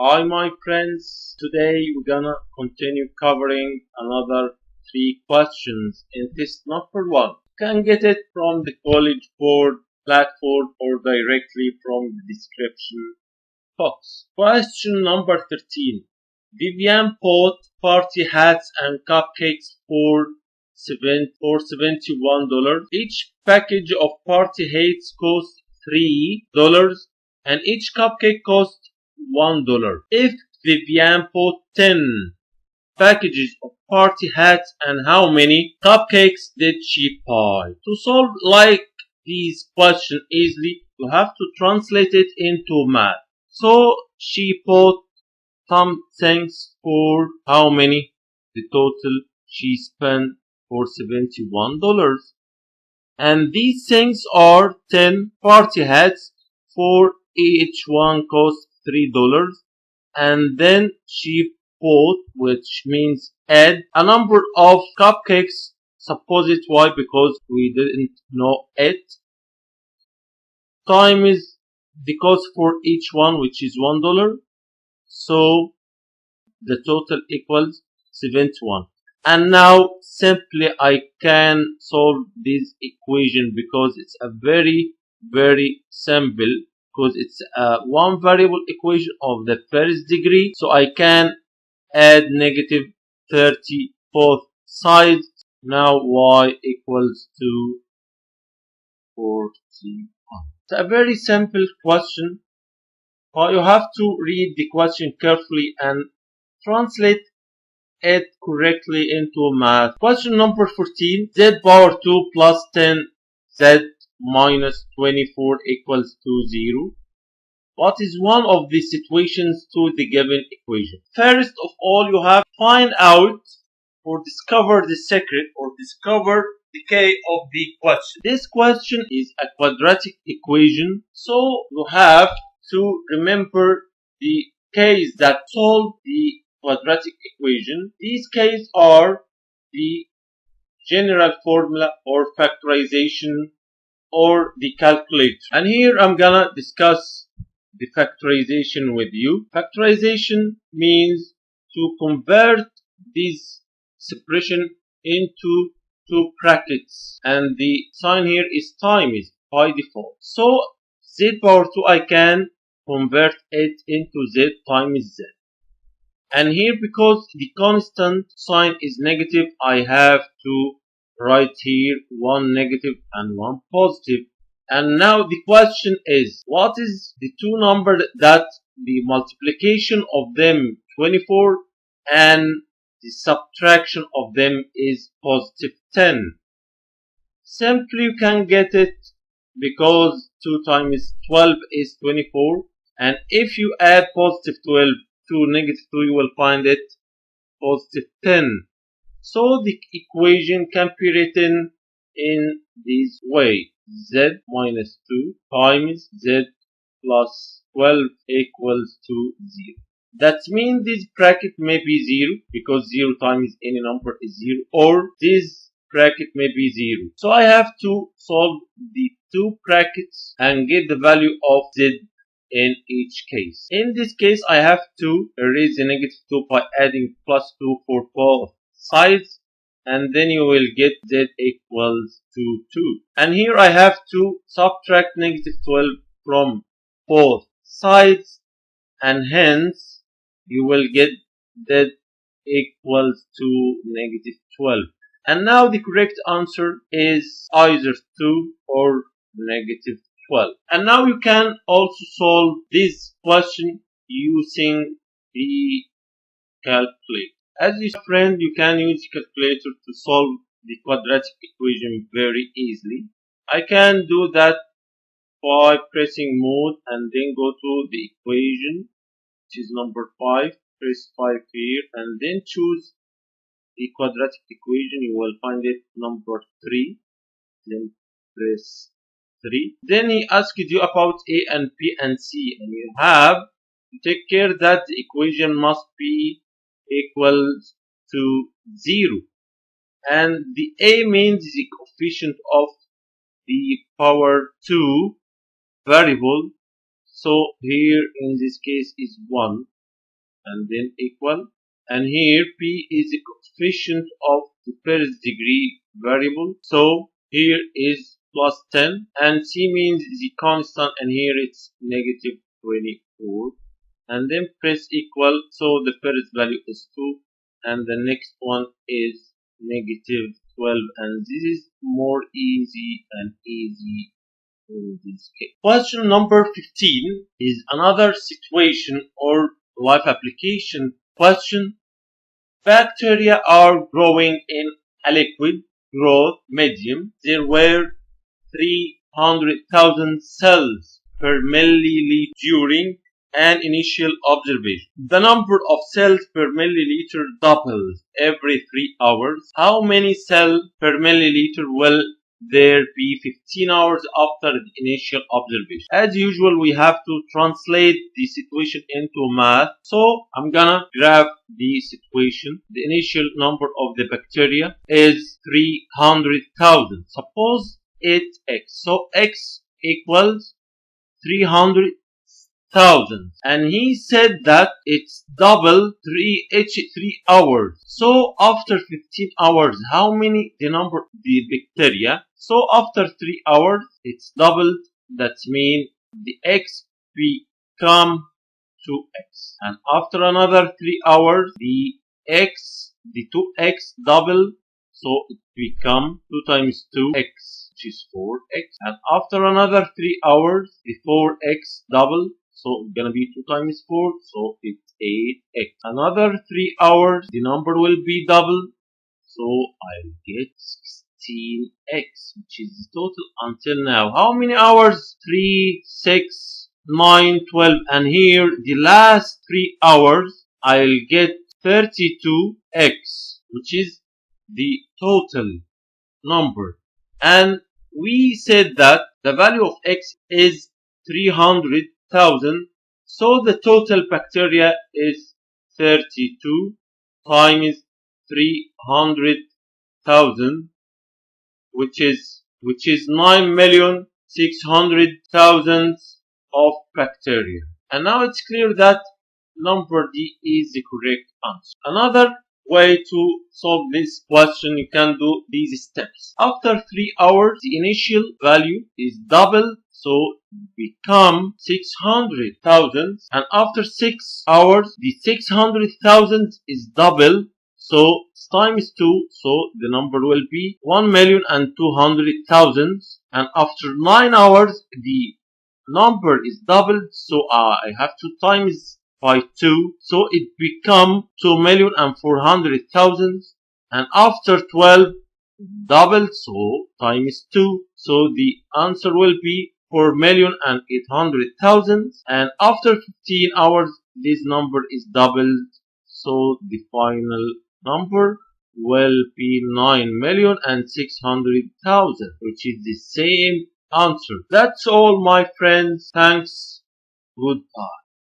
Hi my friends, today we're gonna continue covering another 3 questions in test number 1. You can get it from the college board platform or directly from the description box. Question number 13. Vivian bought party hats and cupcakes for $71. Each package of party hats cost $3 and each cupcake cost $1. If Vivian bought 10 packages of party hats, and how many cupcakes did she buy? To solve like these questions easily, you have to translate it into math. So she bought some things for how many? The total she spent for $71. And these things are 10 party hats, for each one cost $3. And then she bought, which means add, a number of cupcakes. Suppose it y because we didn't know it, times the cost for each one, which is $1. So the total equals 71. And now simply I can solve this equation because it's a very simple, because it's a one variable equation of the first degree. So I can add negative 30 both sides. Now y equals to 41. It's a very simple question, but you have to read the question carefully and translate it correctly into math. Question number 14. Z power 2 plus 10 z minus 24 equals to 0. What is one of the situations to the given equation? First of all, you have to find out or discover the secret or discover the K of the question. This question is a quadratic equation, so you have to remember the K's that solve the quadratic equation. These K's are the general formula or factorization or the calculator. And here I'm gonna discuss the factorization with you. Factorization means to convert this expression into two brackets, and the sign here is times by default. So z power 2 I can convert it into z times z. And here, because the constant sign is negative, I have to write here one negative and one positive. And now the question is, what is the two numbers that the multiplication of them 24 and the subtraction of them is positive 10? Simply you can get it because 2 times 12 is 24, and if you add positive 12 to negative 2, you will find it positive 10. So the equation can be written in this way: z minus 2 times z plus 12 equals to 0. That means this bracket may be 0 because 0 times any number is 0, or this bracket may be 0. So I have to solve the two brackets and get the value of z in each case. In this case, I have to erase the negative 2 by adding plus 2 for both sides, and then you will get z equals to 2. And here I have to subtract negative 12 from both sides, and hence you will get z equals to negative 12. And now the correct answer is either 2 or negative 12. And now you can also solve this question using the calculator. As you friend, you can use the calculator to solve the quadratic equation very easily. I can do that by pressing mode and then go to the equation, which is number 5. Press 5 here and then choose the quadratic equation. You will find it number 3. Then press 3. Then he asked you about A and B and C, and you have to take care that the equation must be equal to 0. And the A means the coefficient of the power 2 variable. So here in this case is 1. and then equal, and here P is the coefficient of the first degree variable, so here is plus 10, and C means the constant, and here it's negative 24, and then press equal, so the first value is 2, and the next one is negative 12, and this is more easy and easy in this case. Question number 15 is another situation or life application question. Bacteria are growing in a liquid growth medium. There were 300,000 cells per milliliter during an initial observation. The number of cells per milliliter doubles every 3 hours. How many cells per milliliter will there be 15 hours after the initial observation? As usual, we have to translate the situation into math. So I'm gonna graph the situation. The initial number of the bacteria is 300,000. Suppose it's x. So x equals 300,000, and he said that it's double each 3 hours. So after 15 hours, how many the number the bacteria? So after 3 hours, it's doubled. That means the x become 2x, and after another 3 hours, the 2x double, so it become 2 times 2x, which is 4x, and after another 3 hours, the 4x double, so it's gonna be 2 times 4, so it's 8x. Another 3 hours, the number will be double, so I'll get 16x, which is the total until now. How many hours? 3, 6, 9, 12, and here the last 3 hours, I'll get 32x, which is the total number. And we said that the value of x is 300,000, so the total bacteria is 32 times 300,000, which is 9,600,000 of bacteria. And now it's clear that number D is the correct answer. Another way to solve this question, you can do these steps. After 3 hours, the initial value is doubled, so become 600,000, and after 6 hours, the 600,000 is doubled, so it's times 2, so the number will be 1,200,000, and after 9 hours, the number is doubled, so I have to times by 2, so it become 2,400,000, and after 12 doubled, so times 2, so the answer will be 4,800,000, and after 15 hours this number is doubled, so the final number will be 9,600,000, which is the same answer. That's all, my friends. Thanks. Goodbye.